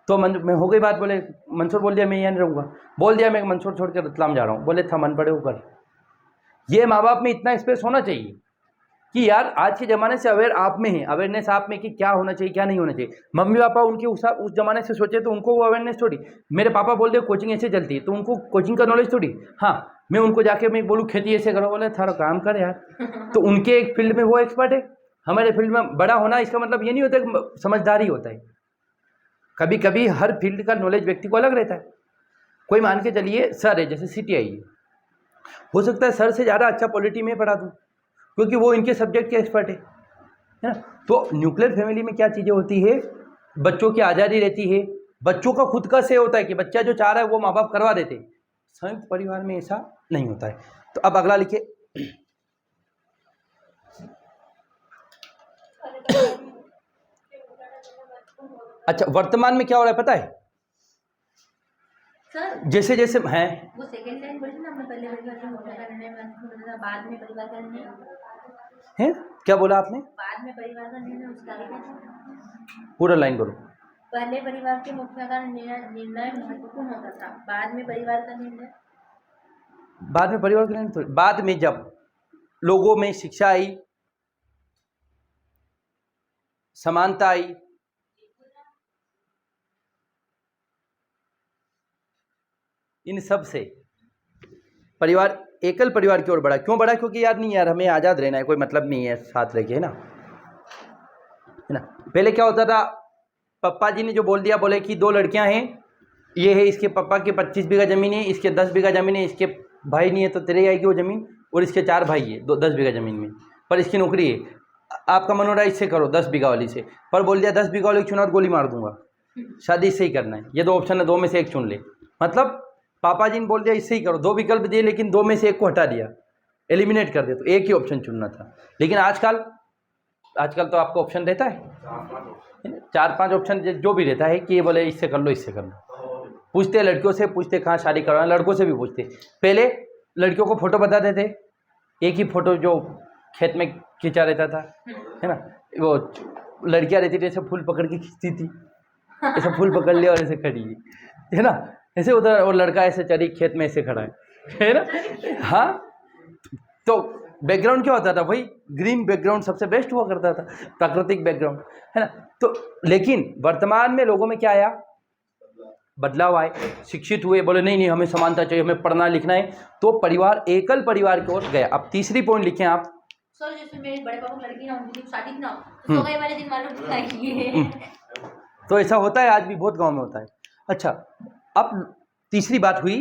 तो मैं हो गई बात, बोले मंदसौर बोल दिया मैं यहाँ नहीं रहूँगा, बोल दिया मैं मंदसौर छोड़ के रतलाम जा रहा हूँ, बोले था मन पड़े ऊपर। ये माँ बाप में इतना स्पेस होना चाहिए कि यार आज के ज़माने से अवेयर आप में है, अवेयरनेस आप में कि क्या होना चाहिए क्या नहीं होना चाहिए। मम्मी पापा उनके उस ज़माने से सोचे तो उनको वो अवेयरनेस थोड़ी, मेरे पापा बोल दे कोचिंग ऐसे चलती है तो उनको कोचिंग का नॉलेज थोड़ी। हाँ, मैं उनको जाके मैं बोलूँ खेती ऐसे करो, बोले थारा काम कर यार, तो उनके एक फील्ड में वो एक्सपर्ट है। हमारे फील्ड में बड़ा होना इसका मतलब ये नहीं होता कि समझदारी होता है, कभी कभी हर फील्ड का नॉलेज व्यक्ति को अलग रहता है। कोई मान के चलिए सर है, जैसे CTI है, हो सकता है सर से ज़्यादा अच्छा पॉलिटी में पढ़ा दूँ क्योंकि वो इनके सब्जेक्ट के एक्सपर्ट है ना। तो न्यूक्लियर फैमिली में क्या चीज़ें होती है, बच्चों की आज़ादी रहती है, बच्चों का खुद का से होता है कि बच्चा जो चाह रहा है वो माँ बाप करवा देते। संयुक्त परिवार में ऐसा नहीं होता है। तो अब अगला लिखिए। अच्छा, वर्तमान में क्या हो रहा है पता है सर? जैसे जैसे हैं वो सेकंड लाइन बोली ना हमने, पहले परिवार के मुखिया का निर्णय महत्वपूर्ण था, बाद में परिवार का निर्णय हैं, क्या बोला आपने? बाद में परिवार का निर्णय उसका आगे क्या था? पूरा लाइन करो। पहले परिवार के मुखिया का निर्णय महत्वपूर्ण होता था, बाद में परिवार का निर्णय, बाद में परिवार का निर्णय, बाद में जब लोगों में शिक्षा आई, समानता आई, इन सब से परिवार एकल परिवार की ओर बढ़ा। क्यों बढ़ा? क्योंकि यार नहीं यार हमें आज़ाद रहना है, कोई मतलब नहीं है साथ रह के, है ना। पहले क्या होता था, पप्पा जी ने जो बोल दिया, बोले कि 2 लड़कियां हैं, ये है इसके पापा के 25 बीघा ज़मीन है, इसके 10 बीघा ज़मीन है, इसके भाई नहीं है तो तेरे आएगी वो ज़मीन, और इसके 4 भाई है 10 बीघा ज़मीन में, पर इसकी नौकरी है, आपका मन हो रहा है इससे करो 10 बीघा वाली से, पर बोल दिया 10 बीघा वाली चुना तो गोली मार दूंगा, शादी इससे ही करना है, ये 2 ऑप्शन है, 2 में से एक चुन ले। मतलब पापा जी ने बोल दिया इससे ही करो, 2 विकल्प दिए लेकिन 2 में से एक को हटा दिया, एलिमिनेट कर दे, तो एक ही ऑप्शन चुनना था। लेकिन आजकल तो आपको ऑप्शन रहता है, 4-5 ऑप्शन जो भी रहता है कि ये बोले इससे कर लो इससे कर लो। पूछते लड़कियों से, पूछते कहाँ शादी करवाना, लड़कों से भी पूछते। पहले लड़कियों को फोटो बताते थे, एक ही फोटो जो खेत में खींचा रहता था, है ना, वो लड़कियां रहती थी ऐसे फूल पकड़ के खींचती थी, ऐसे फूल पकड़ लिया और ऐसे खड़ी है ना, ऐसे उधर, और लड़का ऐसे चली खेत में ऐसे खड़ा है ना। हाँ, तो बैकग्राउंड क्या होता था भाई, ग्रीन बैकग्राउंड सबसे बेस्ट हुआ करता था, प्राकृतिक बैकग्राउंड, है ना। तो लेकिन वर्तमान में लोगों में क्या आया, बदलाव आए, शिक्षित हुए, बोले नहीं नहीं हमें समानता चाहिए, हमें पढ़ना लिखना है, तो परिवार एकल परिवार की ओर गया। अब तीसरी पॉइंट लिखें आप। सर जैसे मेरे बड़े पापा की लड़की ना, उनकी शादी ना हो, तो गए वाले दिन मालूम बुलाइए। तो ऐसा होता है, आज भी बहुत गांव में होता है। अच्छा, अब तीसरी बात हुई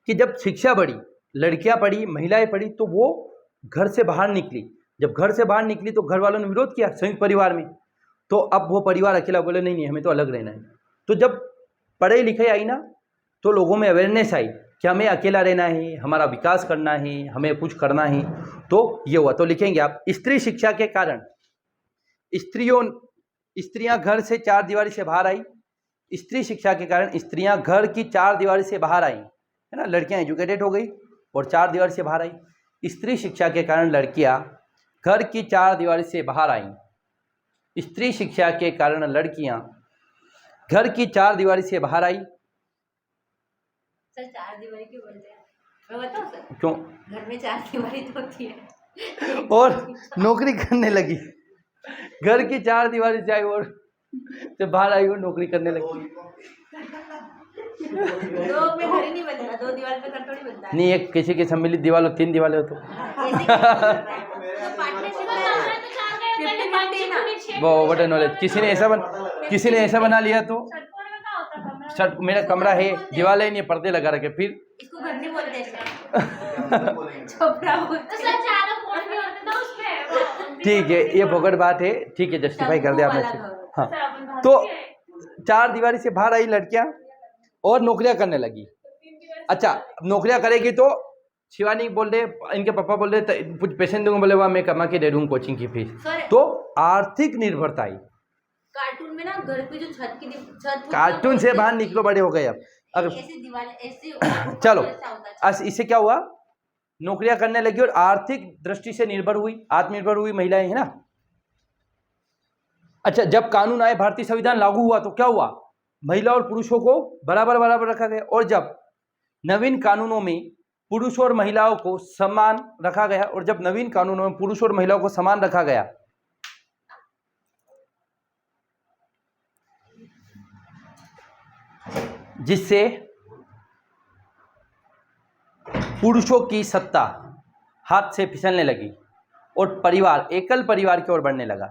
कि जब शिक्षा बढ़ी, लड़कियां पढ़ी, महिलाएं पढ़ी, तो वो घर से बाहर निकली। जब घर से बाहर निकली तो घर वालों ने विरोध किया संयुक्त परिवार में, तो अब वो परिवार अकेला, बोले नहीं नहीं हमें तो अलग रहना है। तो जब पढ़े लिखे आई ना, तो लोगों में अवेयरनेस आई कि हमें अकेला रहना है, हमारा विकास करना है, हमें कुछ करना है, तो ये हुआ। तो लिखेंगे आप, स्त्री शिक्षा के कारण स्त्रियां घर से 4 दीवारी से बाहर आई। स्त्री शिक्षा के कारण स्त्रियां घर की 4 दीवारी से बाहर आई, है ना, लड़कियां एजुकेटेड हो गई और 4 दीवारी से बाहर आई। स्त्री शिक्षा के कारण लड़कियां घर की 4 दीवारी से बाहर आई। स्त्री शिक्षा के कारण लड़कियां घर की 4 दीवारी से बाहर आई। सर 4 दीवारी क्यों बोलते हैं, मैं बताऊं सर? क्यों? घर में 4 दीवारी तो होती है। और नौकरी करने लगी, घर की 4 दीवारी से आई और जब बाहर आई वो नौकरी करने लगी। 2 में घर ही नहीं बनता, 2 दीवार पे घर थोड़ी बनता है। नहीं, एक किसी की सम्मिलित दीवार हो, 3 दीवारें हो तो वो बड़ा नॉलेज। किसी ने ऐसा बना लिया तो सर मेरा कमरा है, दीवारें नहीं, पर्दे लगा रखे, फिर इसको घर नहीं बोलते छोपरा बोलते। ठीक है, ये भोगड़ बात है, ठीक है, जस्टिफाई कर दे आपने। हाँ, तो 4 दीवारी से बाहर आई लड़कियां और नौकरियां करने लगी। अच्छा, नौकरियां करेगी तो शिवानी बोल रहे, इनके पापा बोल रहे कुछ पैसे दूंगा, बोले वाह मैं कमा के दे दूँ कोचिंग की फीस, तो आर्थिक निर्भरता आई। कार्टून में ना घर पे जो छत कार्टून से बाहर निकलो, बड़े हो गए अब। अगर ऐसी दीवार ऐसे चलो, इससे क्या हुआ, नौकरियां करने लगी और आर्थिक दृष्टि से निर्भर हुई, आत्मनिर्भर हुई महिलाएं, है ना। अच्छा, जब कानून आए, भारतीय संविधान लागू हुआ तो क्या हुआ, महिला और पुरुषों को बराबर बराबर रखा गया। और जब नवीन कानूनों में पुरुष और महिलाओं को समान रखा गया, और जब नवीन कानूनों में पुरुष और महिलाओं को समान रखा गया, जिससे पुरुषों की सत्ता हाथ से फिसलने लगी और परिवार एकल परिवार की ओर बढ़ने लगा।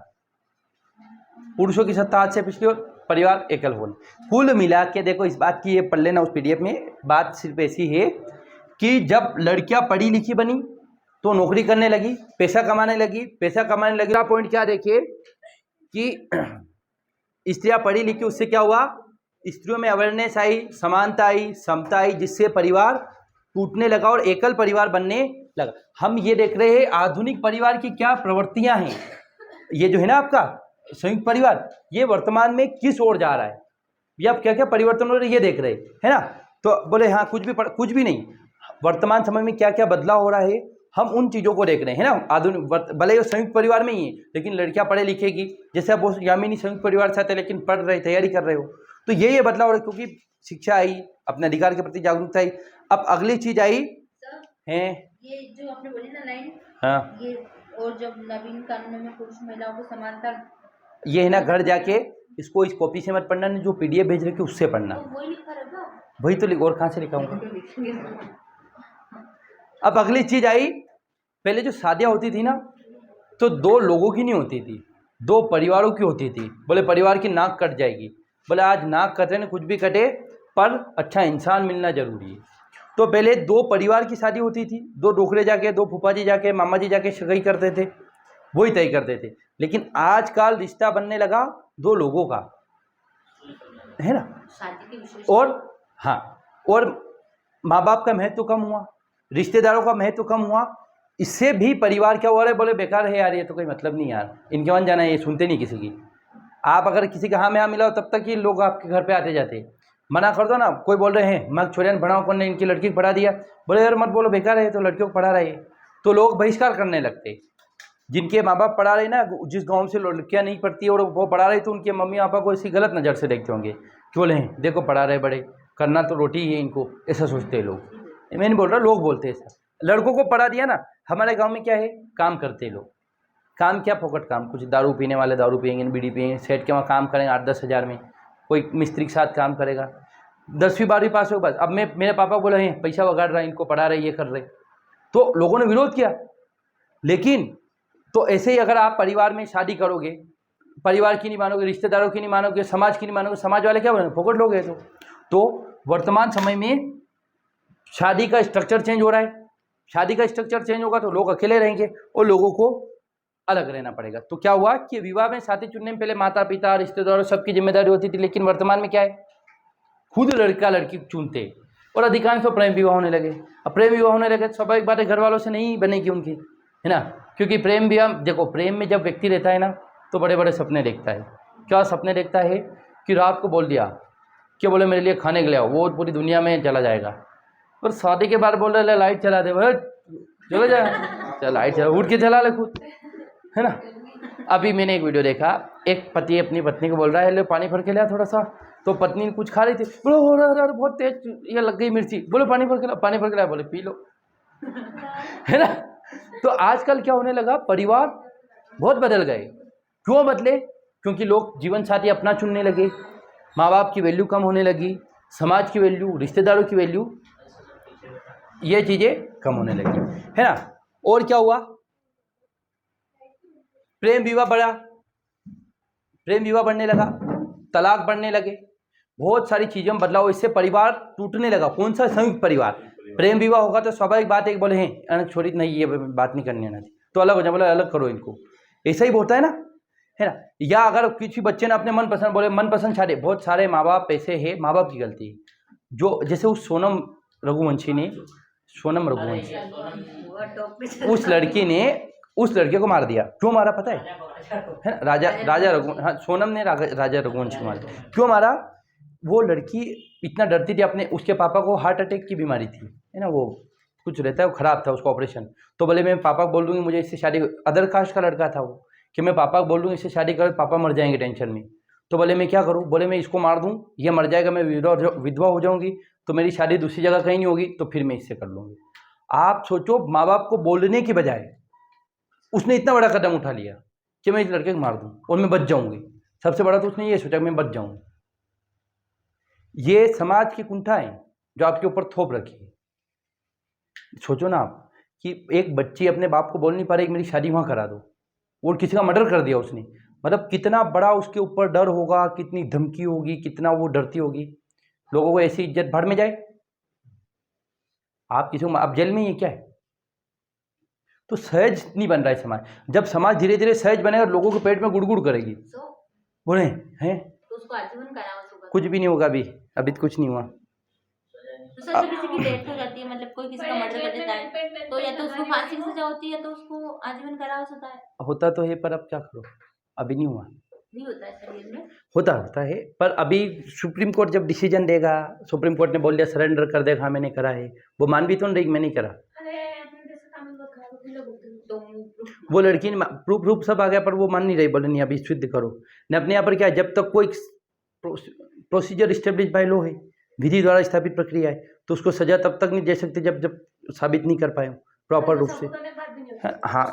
पुरुषों की सत्ता हाथ से फिसली और परिवार एकल हो। कुल मिला के देखो, इस बात की ये पढ़ लेना उस पीडीएफ में, बात सिर्फ ऐसी है कि जब लड़कियां पढ़ी लिखी बनी तो नौकरी करने लगी, पैसा कमाने लगी। पॉइंट क्या देखिए कि स्त्रियां पढ़ी लिखी, उससे क्या हुआ, स्त्रियों में अवेयरनेस आई, समानता आई, समता आई, जिससे परिवार टूटने लगा और एकल परिवार बनने लगा। हम ये देख रहे हैं आधुनिक परिवार की क्या प्रवृत्तियां हैं। ये जो है ना आपका संयुक्त परिवार, ये वर्तमान में किस ओर जा रहा है, ये आप क्या क्या परिवर्तन हो रहे हैं ये देख रहे हैं, है ना। तो बोले हाँ, कुछ भी नहीं, वर्तमान समय में क्या क्या बदलाव हो रहा है, हम उन चीज़ों को देख रहे हैं, है ना। आधुनिक भले ही संयुक्त परिवार में ही है, लेकिन लड़कियां पढ़े लिखेगी, जैसे आप यामिनी संयुक्त परिवार से आते, लेकिन पढ़ रहे, तैयारी कर रहे हो, तो ये बदलाव हो रहा है, क्योंकि शिक्षा आई, अपने अधिकार के प्रति जागरूकता आई। अब अगली चीज आई है, ये जो आपने बोली ना लाइन, हाँ, ये और जब नवीन कानूनों में पुरुष महिलाओं को समानता, ये है ना, घर जाके इसको इस कॉपी से मत पढ़ना, जो पीडीएफ भेज रहे उससे पढ़ना। तो वही लिखा रहेगा, वही तो और कहाँ से लिखाऊंगा। अब अगली चीज आई, पहले जो शादियां होती थी ना, तो दो लोगों की नहीं होती थी, दो परिवारों की होती थी। बोले परिवार की नाक कट जाएगी, बोले आज नाक कटे ना कुछ भी कटे, पर अच्छा इंसान मिलना जरूरी है। तो पहले दो परिवार की शादी होती थी, दो डोकरे जाके, दो फूफा जी जाके, मामा जी जाके सगाई करते थे, वही तय करते थे। लेकिन आजकल रिश्ता बनने लगा दो लोगों का, है ना। शादी के विशेष, और हाँ, और माँ बाप का महत्व कम हुआ, रिश्तेदारों का महत्व कम हुआ, इससे भी परिवार क्या हुआ है, बोले बेकार है यार, ये तो कोई मतलब नहीं यार, इनके मन जाना है, ये सुनते नहीं किसी की। आप अगर किसी का हाँ में हाँ मिलाओ, तब तक ये लोग आपके घर पे आते जाते। मना कर दो ना, कोई बोल रहे हैं मैं छोरियान पढ़ाओ, कौन ने इनकी लड़की को पढ़ा दिया, बोले यार मत बोलो, बेकार है, तो लड़कियों को पढ़ा रहे हैं, तो लोग बहिष्कार करने लगते। जिनके माँ बाप पढ़ा रहे ना, जिस गांव से लड़कियां नहीं पढ़ती और वो पढ़ा रही, तो उनके मम्मी पापा को ऐसी गलत नज़र से देखते होंगे, क्यों बोले हैं देखो पढ़ा रहे बड़े, करना तो रोटी ही है इनको, ऐसा सोचते हैं लोग। मैं नहीं बोल रहा, लोग बोलते हैं ऐसा। लड़कों को पढ़ा दिया ना, हमारे गाँव में क्या है, काम करते लोग, काम क्या, फोकट काम, कुछ दारू पीने वाले दारू पियेंगे, बीड़ी पियेंगे, सेठ के वहाँ काम करेंगे 8-10 हज़ार में, कोई मिस्त्री के साथ काम करेगा, 10वीं 12वीं पास हो बस। अब मेरे पापा बोले हैं पैसा वगाड़ रहा है, इनको पढ़ा रहे, ये कर रहे, तो लोगों ने विरोध किया। लेकिन तो ऐसे ही अगर आप परिवार में शादी करोगे, परिवार की नहीं मानोगे, रिश्तेदारों की नहीं मानोगे, समाज की नहीं मानोगे, समाज वाले क्या बोलेंगे, फोकट लोग हैं। तो वर्तमान समय में शादी का स्ट्रक्चर चेंज हो रहा है। शादी का स्ट्रक्चर चेंज होगा तो लोग अकेले रहेंगे और लोगों को अलग रहना पड़ेगा। तो क्या हुआ कि विवाह में साथी चुनने में पहले माता पिता, रिश्तेदारों, सबकी जिम्मेदारी होती थी, लेकिन वर्तमान में क्या है, खुद लड़का लड़की चुनते, और अधिकांश तो प्रेम विवाह होने लगे। अब प्रेम विवाह होने लगे, स्वाभाविक बात है घर वालों से नहीं बनेगी उनकी, है ना, क्योंकि प्रेम विवाह, देखो प्रेम में जब व्यक्ति रहता है ना, तो बड़े बड़े सपने देखता है। क्या सपने देखता है कि रात को बोल दिया कि बोले मेरे लिए खाने के लिए आओ, वो पूरी दुनिया में चला जाएगा। और शादी के बाद बोल रहे लाइट चला दे, भाई चलो जाए, चल लाइट चला, उठ के चला ले खुद, है ना। अभी मैंने एक वीडियो देखा, एक पति अपनी पत्नी को बोल रहा है ले पानी भर के लिया थोड़ा सा, तो पत्नी कुछ खा रही थी, बोलो हो रहा बहुत तेज ये लग गई मिर्ची, बोलो पानी भर के ला, पानी भर के लाया, बोले पी लो, है ना। तो आजकल क्या होने लगा, परिवार बहुत बदल गए। क्यों बदले, क्योंकि लोग जीवन साथी अपना चुनने लगे, माँ बाप की वैल्यू कम होने लगी, समाज की वैल्यू, रिश्तेदारों की वैल्यू, ये चीज़ें कम होने लगी, है ना। और क्या हुआ, प्रेम विवाह बढ़ा, प्रेम विवाह बढ़ने लगा, तलाक बढ़ने लगे, बहुत सारी चीज़ों में बदलाव, इससे परिवार टूटने लगा। कौन सा, संयुक्त परिवार। प्रेम विवाह होगा तो स्वाभाविक बात है, बोले हैं छोड़ी नहीं, ये बात नहीं करनी है ना, तो अलग हो जाए, बोले अलग करो इनको, ऐसा ही होता है ना, है ना। या अगर किसी बच्चे ने अपने मनपसंद, बोले मनपसंद शादी, बहुत सारे माँ बाप ऐसे है, माँ बाप की गलती है, जो जैसे उस सोनम रघुवंशी ने, उस लड़की ने उस लड़के को मार दिया। क्यों मारा पता है ना, राजा रघुवंश, हाँ सोनम ने राजा रघुवंश को मारा। क्यों मारा, वो लड़की इतना डरती थी अपने, उसके पापा को हार्ट अटैक की बीमारी थी, है ना, वो कुछ रहता है, वो ख़राब था उसका ऑपरेशन। तो बोले मैं पापा को बोल दूँगी मुझे इससे शादी, अदर कास्ट का लड़का था वो, कि मैं पापा को बोल दूँगी इससे शादी कर, पापा मर जाएंगे टेंशन में। तो बोले मैं क्या करूँ, बोले मैं इसको मार दूँ, ये मर जाएगा, मैं विधवा हो जाऊँगी, तो मेरी शादी दूसरी जगह कहीं नहीं होगी, तो फिर मैं इससे कर लूँगी। आप सोचो, माँ बाप को बोलने की बजाय उसने इतना बड़ा कदम उठा लिया कि मैं इस लड़के को मार दूँ और मैं बच जाऊँगी। सबसे बड़ा तो उसने ये सोचा कि मैं बच जाऊँ। ये समाज की कुंठाएं जो आपके ऊपर थोप रखी है। सोचो ना आप कि एक बच्ची अपने बाप को बोल नहीं पा रही कि मेरी शादी वहाँ करा दो, और किसी का मर्डर कर दिया उसने, मतलब कितना बड़ा उसके ऊपर डर होगा, कितनी धमकी होगी, कितना वो डरती होगी। लोगों को ऐसी इज्जत भाड़ में जाए। आप किसी को, आप जेल में ही है क्या है? तो सहज नहीं बन रहा है समाज। जब समाज धीरे धीरे सहज बनेगा, लोगों के पेट में गुड़गुड़ करेगी, बोले हैं तो उसको आजीवन कारावास होगा। कुछ भी नहीं होगा। अभी तो कुछ नहीं हुआ। तो सर किसी की डेथ हो जाती है, मतलब कोई किसी का मर्डर कर देता है, तो या तो उसको फांसी की सजा होती है, तो उसको आजीवन कारावास होता है। होता तो है, पर अब क्या करो, अभी नहीं हुआ। नहीं होता है शरीर में, होता है, पर अभी सुप्रीम कोर्ट जब डिसीजन देगा, सुप्रीम कोर्ट ने बोल दिया सरेंडर कर देगा, हाँ मैंने करा है, वो मान भी तो नहीं रही मैंने करा। तो वो लड़की ने प्रूफ सब आ गया, पर वो मान नहीं रही, बोले नहीं अभी सिद्ध करो। ने अपने यहाँ पर क्या है, जब तक कोई प्रोसीजर इस्टेब्लिश बाय लॉ है, विधि द्वारा स्थापित प्रक्रिया है, तो उसको सजा तब तक नहीं दे सकते जब साबित नहीं कर पाए प्रॉपर रूप से। हाँ,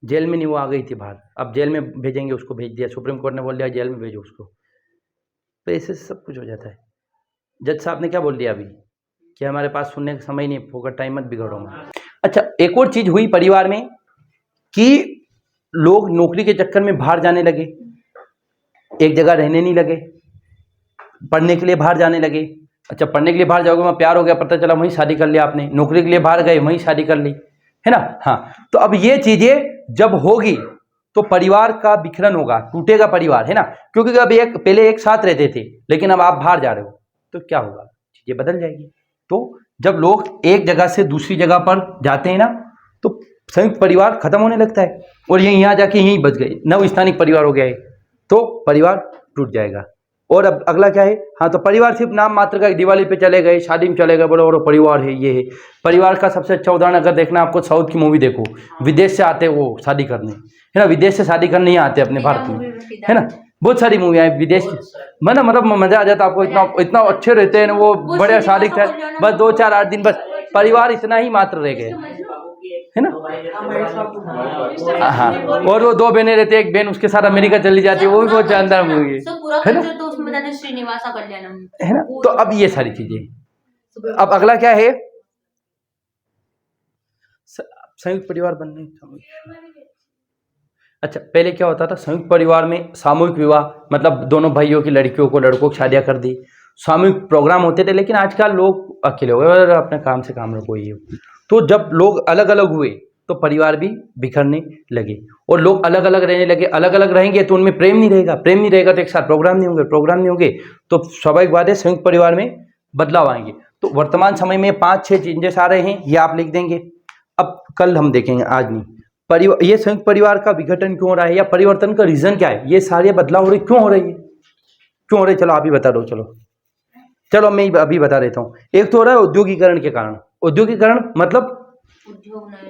जेल में नहीं, वो आ गई थी बाहर, अब जेल में भेजेंगे उसको, भेज दिया सुप्रीम कोर्ट ने, बोल दिया जेल में भेजो उसको। तो ऐसे सब कुछ हो जाता है। जज साहब ने क्या बोल दिया अभी कि हमारे पास सुनने का समय नहीं, फोकट टाइम मत बिगड़ो मैं। अच्छा, एक और चीज़ हुई परिवार में कि लोग नौकरी के चक्कर में बाहर जाने लगे, एक जगह रहने नहीं लगे, पढ़ने के लिए बाहर जाने लगे। अच्छा, पढ़ने के लिए बाहर जाओगे, वहाँ प्यार हो गया, पता चला वहीं शादी कर लिया आपने, नौकरी के लिए बाहर गए वहीं शादी कर ली, है ना। हाँ, तो अब ये चीज़ें जब होगी तो परिवार का विखरन होगा, टूटेगा परिवार, है ना। क्योंकि अब पहले एक साथ रहते थे, लेकिन अब आप बाहर जा रहे हो तो क्या होगा, चीज़ें बदल जाएगी। तो जब लोग एक जगह से दूसरी जगह पर जाते हैं ना, तो संयुक्त परिवार खत्म होने लगता है, और यहीं यहाँ जाके यहीं बच गए, नव स्थानिक परिवार हो गया है, तो परिवार टूट जाएगा। और अब अगला क्या है, हाँ, तो परिवार सिर्फ नाम मात्र का, दिवाली पे चले गए, शादी में चले गए, बोलो और परिवार है, ये है परिवार का। सबसे अच्छा उदाहरण अगर देखना आपको, साउथ की मूवी देखो, विदेश से आते वो शादी करने, है ना, विदेश से शादी करने ही आते अपने भारत में, है ना। बहुत सारी मूवियाँ हैं विदेश की, मतलब मजा आ जाता है आपको, इतना अच्छे रहते हैं वो, बड़े शादी कर, बस 2-4-8 दिन, बस परिवार इतना ही मात्र रह गए, है ना। हाँ, और वो 2 बहनें रहती है, एक बहन उसके साथ अमेरिका चली जाती है, वो भी बहुत शानदार मूवी है ना, तो उसमें बताते श्रीनिवासा कल्याणम, है ना। तो अब ये सारी चीजें, अब अगला क्या है, संयुक्त परिवार बनने। अच्छा, पहले क्या होता था, संयुक्त परिवार में सामूहिक विवाह, मतलब दोनों भाइयों की लड़कियों को लड़कों की शादियां कर दी, सामूहिक प्रोग्राम होते थे। लेकिन आजकल लोग अकेले हो गए और अपने काम से काम रखो ही। तो जब लोग अलग अलग हुए तो परिवार भी बिखरने लगे, और लोग अलग अलग रहने लगे। अलग अलग रहेंगे तो उनमें प्रेम नहीं रहेगा, प्रेम नहीं रहेगा तो एक साथ प्रोग्राम नहीं होंगे, प्रोग्राम नहीं होंगे तो स्वाभाविक बात है संयुक्त परिवार में बदलाव आएंगे। तो वर्तमान समय में 5-6 चेंजेस आ रहे हैं, ये आप लिख देंगे। अब कल हम देखेंगे, आज नहीं। ये संयुक्त परिवार का विघटन क्यों हो रहा है, या परिवर्तन का रीजन क्या है, ये सारे बदलाव हो रहे क्यों हो रही है, क्यों हो रहे, चलो आप ही बता दो। चलो मैं अभी बता देता हूँ। एक तो हो रहा है औद्योगिकरण के कारण। औद्योगिकरण मतलब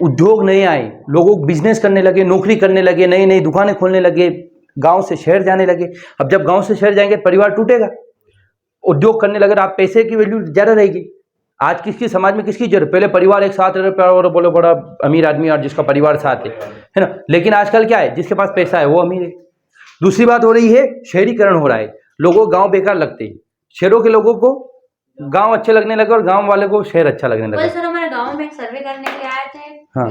उद्योग नए आए, लोगों बिजनेस करने लगे, नौकरी करने लगे, नई नई दुकानें खोलने लगे, गांव से शहर जाने लगे। अब जब गांव से शहर जाएंगे परिवार टूटेगा। उद्योग करने लगे, आप पैसे की वैल्यू ज्यादा रहेगी। आज किसकी समाज में किसकी जरूरत, पहले परिवार एक साथ रहे और बोलो बड़ा अमीर आदमी और जिसका परिवार साथ है ना। लेकिन आजकल क्या है, जिसके पास पैसा है वो अमीर है। दूसरी बात हो रही है शहरीकरण हो रहा है, लोगों को गांव बेकार लगते हैं, शहरों के लोगों को गांव अच्छे लगने लगे और गांव वाले को शहर अच्छा लगने लगा। सर हमारे गांव में एक सर्वे करने के लिए आए थे। हाँ,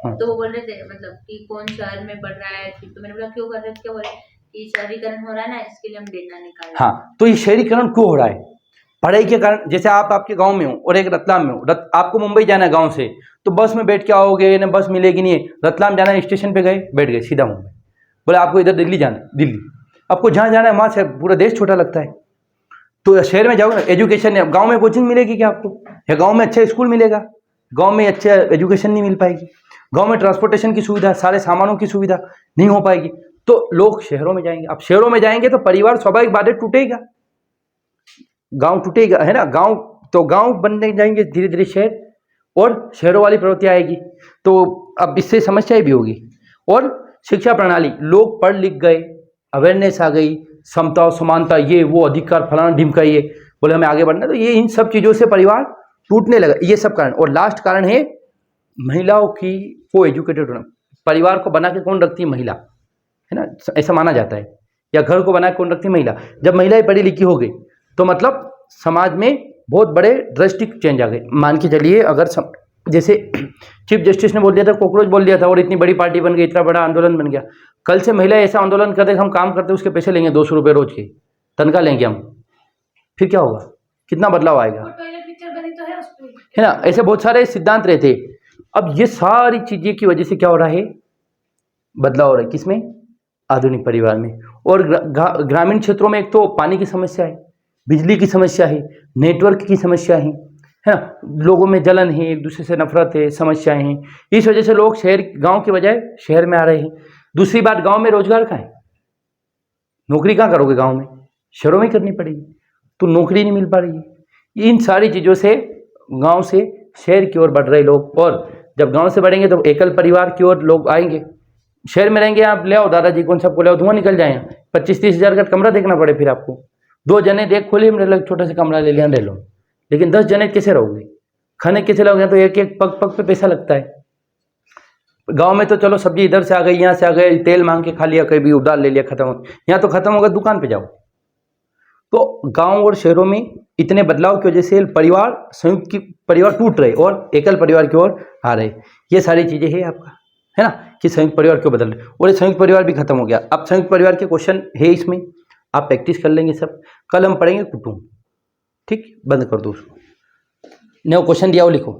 हाँ। तो वो बोल रहे थे मतलब कि कौन शहर में बढ़ रहा है, तो मैंने बोला क्यों कर रहे थे, क्या बोले कि शहरीकरण हो रहा है ना, इसके लिए हम डेटा निकाल। हाँ, तो ये शहरीकरण क्यों हो रहा है, पढ़ाई के कारण। जैसे आप आपके गांव में हो और एक रतलाम में हो, आपको मुंबई जाना है गांव से, तो बस में बैठ के आओगे ना, बस मिलेगी नहीं। रतलाम जाना है, स्टेशन पे गए, बैठ गए, सीधा मुंबई। बोले आपको इधर दिल्ली जाना है, दिल्ली। आपको जहाँ जाना है वहाँ से पूरा देश छोटा लगता है। तो शहर में जाओगे ना, एजुकेशन, गांव में कोचिंग मिलेगी क्या आपको, या गांव में अच्छा स्कूल मिलेगा, गांव में अच्छा एजुकेशन नहीं मिल पाएगी, गांव में ट्रांसपोर्टेशन की सुविधा, सारे सामानों की सुविधा नहीं हो पाएगी। तो लोग शहरों में जाएंगे। अब शहरों में जाएंगे तो परिवार स्वाभाविक बात है टूटेगा, गांव टूटेगा, है ना। गांव बनने जाएंगे धीरे धीरे शहर, और शहरों वाली प्रवृत्ति आएगी, तो अब इससे समस्याएं भी होगी। और शिक्षा प्रणाली, लोग पढ़ लिख गए, अवेयरनेस आ गई, समता समानता, ये वो अधिकार फलाना ढिमका, ये बोले हमें आगे बढ़ना, तो ये इन सब चीज़ों से परिवार टूटने लगा, ये सब कारण। और लास्ट कारण है महिलाओं की को एजुकेटेड होना। परिवार को बना के कौन रखती है? महिला, है ना, ऐसा माना जाता है। या घर को बना के कौन रखती है? महिला। जब महिलाएं पढ़ी लिखी हो गई तो मतलब समाज में बहुत बड़े ड्रास्टिक चेंज आ गए। मान के चलिए, अगर जैसे चीफ जस्टिस ने बोल दिया था, कॉकरोच बोल दिया था, और इतनी बड़ी पार्टी बन गई, इतना बड़ा आंदोलन बन गया, कल से महिलाएं ऐसा आंदोलन करते, हम काम करते उसके पैसे लेंगे, 200 रुपये रोज के तनख्वाह लेंगे हम, फिर क्या होगा? कितना बदलाव आएगा, है ना? ऐसे बहुत सारे सिद्धांत रहते। अब ये सारी चीजें की वजह से क्या हो रहा है? बदलाव हो रहा है। किसमें? आधुनिक परिवार में। और ग्रामीण क्षेत्रों में एक तो पानी की समस्या है, बिजली की समस्या है, नेटवर्क की समस्या है ना, लोगों में जलन है, एक दूसरे से नफरत है, समस्याएं हैं। इस वजह से लोग गांव के बजाय शहर में आ रहे हैं। दूसरी बात, गांव में रोजगार कहाँ है? नौकरी कहाँ करोगे गांव में? शहरों में करनी पड़ेगी, तो नौकरी नहीं मिल पा रही है। इन सारी चीज़ों से गांव से शहर की ओर बढ़ रहे लोग, और जब गांव से बढ़ेंगे तो एकल परिवार की ओर लोग आएंगे। शहर में रहेंगे, आप ले आओ दादाजी कौन सबको ले आओ, धुआं निकल जाए। 25-30 हज़ार का कमरा देखना पड़े, फिर आपको 2 जने देख खोलिए, मेरे छोटा सा कमरा ले लिया, रह लो। लेकिन 10 जने कैसे रहोगे? खाने कैसे रहोगे? तो एक एक पग पग पे पैसा लगता है। गांव में तो चलो सब्जी इधर से आ गई, यहाँ से आ गए, तेल मांग के खा लिया, कभी उधार ले लिया, खत्म हो। यहाँ तो खत्म होगा, दुकान पे जाओ। तो गांव और शहरों में इतने बदलाव की वजह से परिवार, संयुक्त की परिवार टूट रहे और एकल परिवार की ओर आ रहे। ये सारी चीजें है आपका, है ना, कि संयुक्त परिवार क्यों बदल रहे। और ये संयुक्त परिवार भी खत्म हो गया। अब संयुक्त परिवार के क्वेश्चन है इसमें, आप प्रैक्टिस कर लेंगे सब। कल हम पढ़ेंगे कुटुंब। ठीक, बंद कर दो उसको। नया क्वेश्चन दिया वो लिखो।